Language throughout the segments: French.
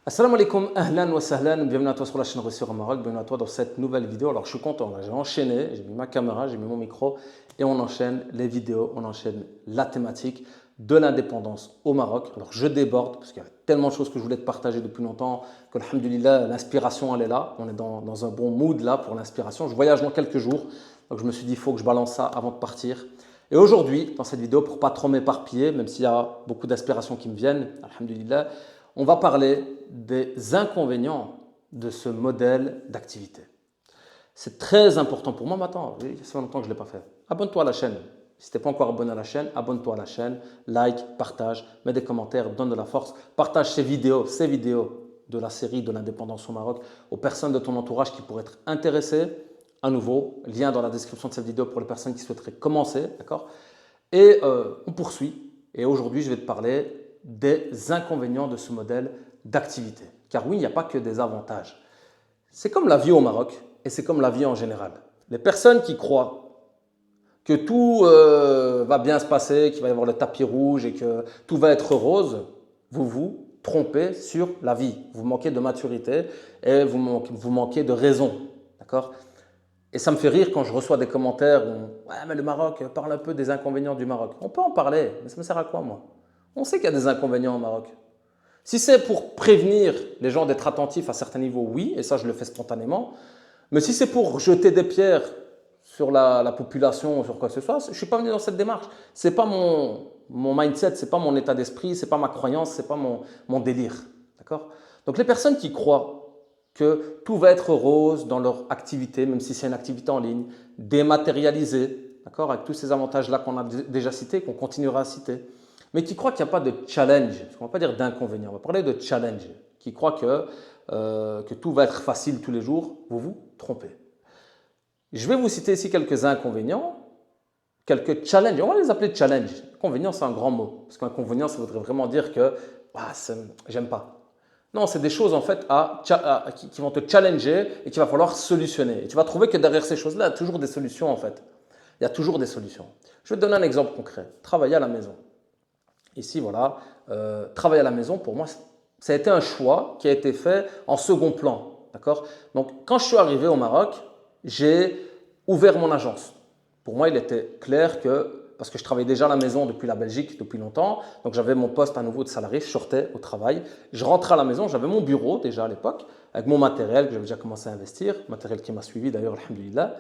Assalamu alaikum, ahlan wa sahlan, bienvenue à toi sur la chaîne Réussir au Maroc, bienvenue à toi dans cette nouvelle vidéo. Alors je suis content, là j'ai enchaîné, j'ai mis ma caméra, j'ai mis mon micro et on enchaîne les vidéos, on enchaîne la thématique de l'indépendance au Maroc. Alors je déborde parce qu'il y a tellement de choses que je voulais te partager depuis longtemps que alhamdoulilah, l'inspiration elle est là, on est dans un bon mood là pour l'inspiration. Je voyage dans quelques jours, donc je me suis dit il faut que je balance ça avant de partir. Et aujourd'hui, dans cette vidéo, pour pas trop m'éparpiller, même s'il y a beaucoup d'inspirations qui me viennent, alhamdoulilah, on va parler des inconvénients de ce modèle d'activité. C'est très important pour moi maintenant. Oui, ça fait longtemps que je ne l'ai pas fait. Abonne-toi à la chaîne. Si tu n'es pas encore abonné à la chaîne, abonne-toi à la chaîne. Like, partage, mets des commentaires, donne de la force. Partage ces vidéos de la série de l'indépendance au Maroc aux personnes de ton entourage qui pourraient être intéressées. À nouveau, lien dans la description de cette vidéo pour les personnes qui souhaiteraient commencer. D'accord. Et on poursuit. Et aujourd'hui, je vais te parler des inconvénients de ce modèle d'activité. Car oui, il n'y a pas que des avantages. C'est comme la vie au Maroc et c'est comme la vie en général. Les personnes qui croient que tout va bien se passer, qu'il va y avoir le tapis rouge et que tout va être rose, vous vous trompez sur la vie. Vous manquez de maturité et vous manquez de raison. D'accord? Et ça me fait rire quand je reçois des commentaires où ouais, mais le Maroc, parle un peu des inconvénients du Maroc. On peut en parler, mais ça me sert à quoi, moi? On sait qu'il y a des inconvénients au Maroc. Si c'est pour prévenir les gens d'être attentifs à certains niveaux, oui, et ça je le fais spontanément. Mais si c'est pour jeter des pierres sur la population ou sur quoi que ce soit, je ne suis pas venu dans cette démarche. Ce n'est pas mon mindset, ce n'est pas mon état d'esprit, ce n'est pas ma croyance, ce n'est pas mon délire. D'accord? Donc les personnes qui croient que tout va être rose dans leur activité, même si c'est une activité en ligne, dématérialisée, d'accord, avec tous ces avantages-là qu'on a déjà cités, qu'on continuera à citer, mais qui croient qu'il n'y a pas de challenge, on ne va pas dire d'inconvénient, on va parler de challenge, qui croient que tout va être facile tous les jours, vous vous trompez. Je vais vous citer ici quelques inconvénients, quelques challenges, on va les appeler challenge. Inconvénient, c'est un grand mot, parce qu'inconvénient, ça voudrait vraiment dire que ah, j'aime pas. Non, c'est des choses en fait qui vont te challenger et qu'il va falloir solutionner. Et tu vas trouver que derrière ces choses-là, il y a toujours des solutions en fait. Il y a toujours des solutions. Je vais te donner un exemple concret. Travailler à la maison. Ici, voilà, travailler à la maison, pour moi, ça a été un choix qui a été fait en second plan. D'accord? Donc, quand je suis arrivé au Maroc, j'ai ouvert mon agence. Pour moi, il était clair que, parce que je travaillais déjà à la maison depuis la Belgique depuis longtemps, donc j'avais mon poste à nouveau de salarié, je sortais au travail, je rentrais à la maison, j'avais mon bureau déjà à l'époque, avec mon matériel que j'avais déjà commencé à investir, matériel qui m'a suivi d'ailleurs, alhamdoulilah.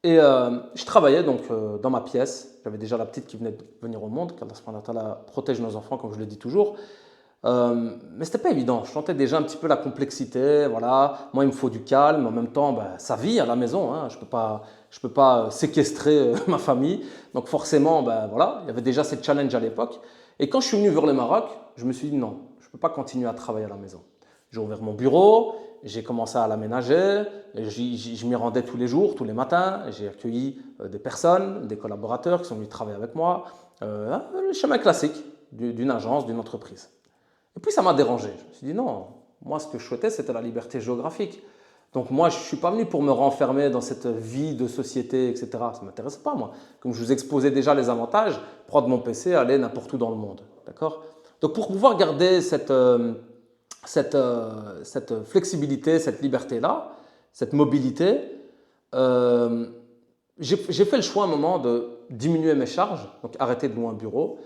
Et je travaillais donc dans ma pièce. J'avais déjà la petite qui venait de venir au monde, qu'Allah subhanahu wa ta'ala protège nos enfants, comme je le dis toujours. Mais c'était pas évident. Je sentais déjà un petit peu la complexité. Voilà, moi il me faut du calme. En même temps, ben, ça vit à la maison. Hein. Je peux pas séquestrer ma famille. Donc forcément, ben, voilà, il y avait déjà ces challenges à l'époque. Et quand je suis venu vers le Maroc, je me suis dit non, je peux pas continuer à travailler à la maison. J'ai ouvert mon bureau, j'ai commencé à l'aménager, je m'y rendais tous les jours, tous les matins, j'ai accueilli des personnes, des collaborateurs qui sont venus travailler avec moi, le chemin classique d'une agence, d'une entreprise. Et puis ça m'a dérangé, je me suis dit non, moi ce que je souhaitais c'était la liberté géographique. Donc moi je ne suis pas venu pour me renfermer dans cette vie de société, etc. Ça ne m'intéresse pas moi. Comme je vous exposais déjà les avantages, prendre mon PC, aller n'importe où dans le monde. D'accord? Donc pour pouvoir garder cette flexibilité, cette liberté-là, cette mobilité, euh, j'ai fait le choix à un moment de diminuer mes charges, donc arrêter de louer un bureau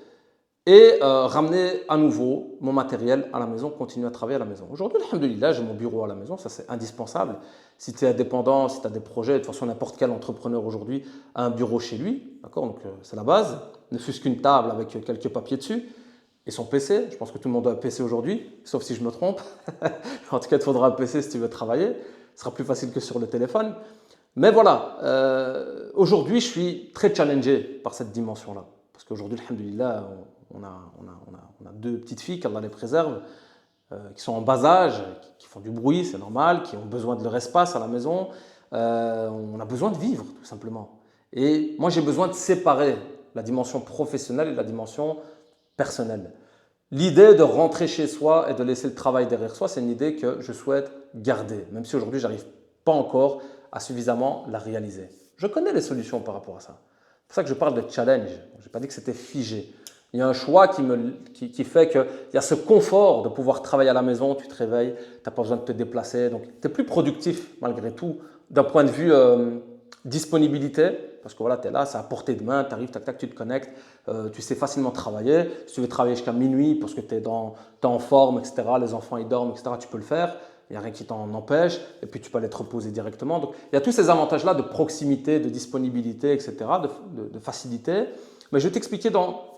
et ramener à nouveau mon matériel à la maison, continuer à travailler à la maison. Aujourd'hui, alhamdoulilah, j'ai mon bureau à la maison, ça c'est indispensable. Si tu es indépendant, si tu as des projets, de toute façon n'importe quel entrepreneur aujourd'hui a un bureau chez lui, d'accord, donc c'est la base, ne fût-ce qu'une table avec quelques papiers dessus. Et son PC, je pense que tout le monde a un PC aujourd'hui, sauf si je me trompe. En tout cas, il te faudra un PC si tu veux travailler. Ce sera plus facile que sur le téléphone. Mais voilà, aujourd'hui, je suis très challengé par cette dimension-là. Parce qu'aujourd'hui, alhamdoulilah, on a deux petites filles, qu'Allah les préserve, qui sont en bas âge, qui font du bruit, c'est normal, qui ont besoin de leur espace à la maison. On a besoin de vivre, tout simplement. Et moi, j'ai besoin de séparer la dimension professionnelle et la dimension personnelle. L'idée de rentrer chez soi et de laisser le travail derrière soi, c'est une idée que je souhaite garder, même si aujourd'hui, je n'arrive pas encore à suffisamment la réaliser. Je connais les solutions par rapport à ça. C'est pour ça que je parle de challenge. Je n'ai pas dit que c'était figé. Il y a un choix qui fait qu'il y a ce confort de pouvoir travailler à la maison, tu te réveilles, tu n'as pas besoin de te déplacer. Donc, tu es plus productif malgré tout d'un point de vue disponibilité. Parce que voilà, tu es là, c'est à portée de main, tu arrives, tac, tac, tu te connectes, tu sais facilement travailler. Si tu veux travailler jusqu'à minuit parce que tu es en forme, etc., les enfants ils dorment, etc., tu peux le faire. Il n'y a rien qui t'en empêche. Et puis, tu peux aller te reposer directement. Donc, il y a tous ces avantages-là de proximité, de disponibilité, etc., de facilité. Mais je vais t'expliquer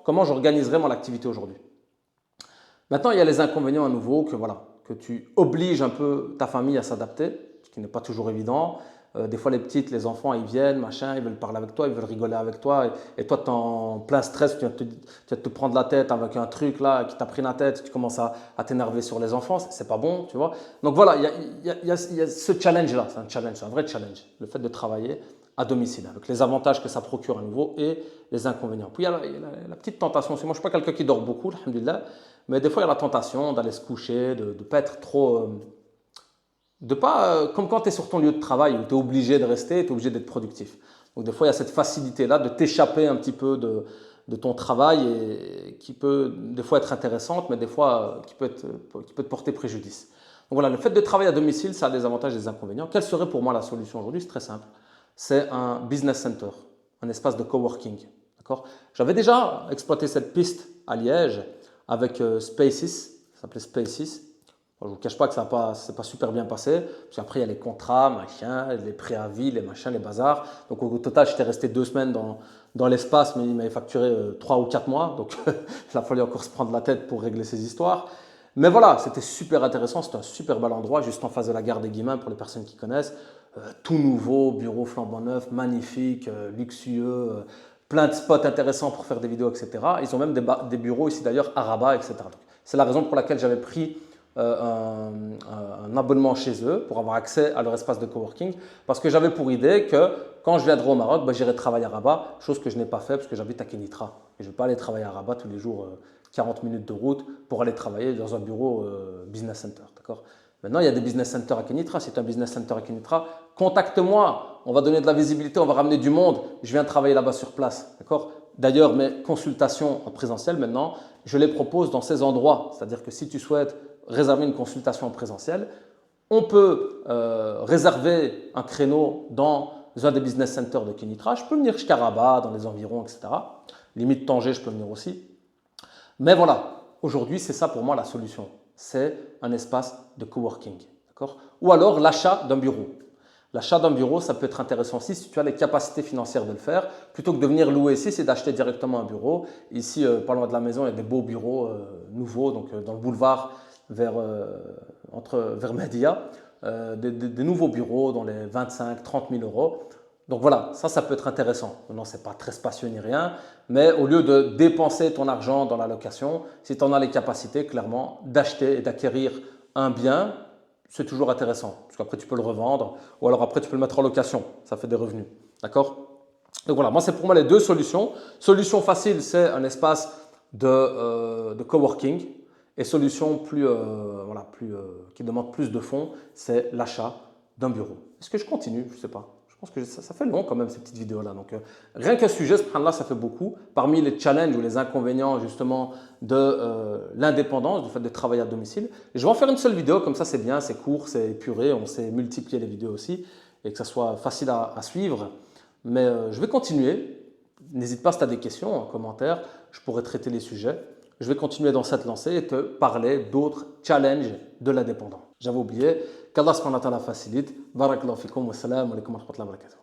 comment j'organiserai mon activité aujourd'hui. Maintenant, il y a les inconvénients à nouveau que tu obliges un peu ta famille à s'adapter, ce qui n'est pas toujours évident. Des fois, les enfants, ils viennent, machin, ils veulent parler avec toi, ils veulent rigoler avec toi. Et toi, tu es en plein stress, tu vas te prendre la tête avec un truc là qui t'a pris la tête, tu commences à t'énerver sur les enfants, c'est pas bon, tu vois. Donc voilà, il y a ce challenge-là, c'est un challenge, c'est un vrai challenge, le fait de travailler à domicile, avec les avantages que ça procure à nouveau et les inconvénients. Puis il y a la petite tentation, moi je ne suis pas quelqu'un qui dort beaucoup, alhamdoulilah, mais des fois il y a la tentation d'aller se coucher, de ne pas être trop... comme quand tu es sur ton lieu de travail où tu es obligé de rester, tu es obligé d'être productif. Donc des fois il y a cette facilité-là de t'échapper un petit peu de ton travail et qui peut des fois être intéressante, mais des fois qui peut te porter préjudice. Donc voilà, le fait de travailler à domicile, ça a des avantages et des inconvénients. Quelle serait pour moi la solution aujourd'hui? C'est très simple. C'est un business center, un espace de coworking. J'avais déjà exploité cette piste à Liège avec Spaces, ça s'appelait Spaces. Bon, je ne vous cache pas que ça s'est pas super bien passé, parce qu'après il y a les contrats, machin, les préavis, les machins, les bazars. Donc au total, j'étais resté 2 semaines dans l'espace, mais il m'avait facturé 3 ou 4 mois. Donc il a fallu encore se prendre la tête pour régler ces histoires. Mais voilà, c'était super intéressant, c'était un super bel endroit, juste en face de la gare des Guillemins pour les personnes qui connaissent. Tout nouveau, bureau flambant neuf, magnifique, luxueux, plein de spots intéressants pour faire des vidéos, etc. Ils ont même des bureaux ici d'ailleurs à Rabat, etc. C'est la raison pour laquelle j'avais pris un abonnement chez eux pour avoir accès à leur espace de coworking, parce que j'avais pour idée que quand je viendrai au Maroc, j'irai travailler à Rabat, chose que je n'ai pas fait parce que j'habite à Kenitra. Et je ne vais pas aller travailler à Rabat tous les jours, 40 minutes de route pour aller travailler dans un bureau business center. Maintenant, il y a des business centers à Kenitra. Si tu as un business center à Kenitra, contacte-moi. On va donner de la visibilité, on va ramener du monde. Je viens travailler là-bas sur place. D'ailleurs, mes consultations en présentiel maintenant, je les propose dans ces endroits. C'est-à-dire que si tu souhaites réserver une consultation en présentiel, on peut réserver un créneau dans un des business centers de Kenitra. Je peux venir jusqu'à Rabat, dans les environs, etc. Limite Tanger, je peux venir aussi. Mais voilà, aujourd'hui, c'est ça pour moi la solution. C'est un espace de coworking. Ou alors l'achat d'un bureau. L'achat d'un bureau, ça peut être intéressant aussi si tu as les capacités financières de le faire. Plutôt que de venir louer ici, c'est d'acheter directement un bureau. Ici, pas loin de la maison, il y a des beaux bureaux nouveaux, donc dans le boulevard vers Média, des nouveaux bureaux dans les 25-30 000 euros. Donc voilà, ça peut être intéressant. Maintenant, ce n'est pas très spacieux ni rien, mais au lieu de dépenser ton argent dans la location, si tu en as les capacités, clairement, d'acheter et d'acquérir un bien, c'est toujours intéressant. Parce qu'après, tu peux le revendre ou alors après, tu peux le mettre en location. Ça fait des revenus. D'accord? Donc voilà, c'est pour moi les 2 solutions. Solution facile, c'est un espace de coworking. Et solution qui demande plus de fonds, c'est l'achat d'un bureau. Est-ce que je continue? Je ne sais pas. Je pense que ça fait long quand même ces petites vidéos-là. Donc rien qu'un sujet, ce prendre-là, ça fait beaucoup. Parmi les challenges ou les inconvénients justement de l'indépendance, du fait de travailler à domicile. Et je vais en faire une seule vidéo, comme ça c'est bien, c'est court, c'est épuré, on sait multiplier les vidéos aussi et que ça soit facile à suivre. Mais je vais continuer. N'hésite pas si tu as des questions en commentaire, je pourrai traiter les sujets. Je vais continuer dans cette lancée et te parler d'autres challenges de l'indépendant. J'avais oublié qu'Allah subhanahu wa ta'ala facilite. Barakallahu fikum wa salam alaikum wa rahmatullahi wa barakatuh.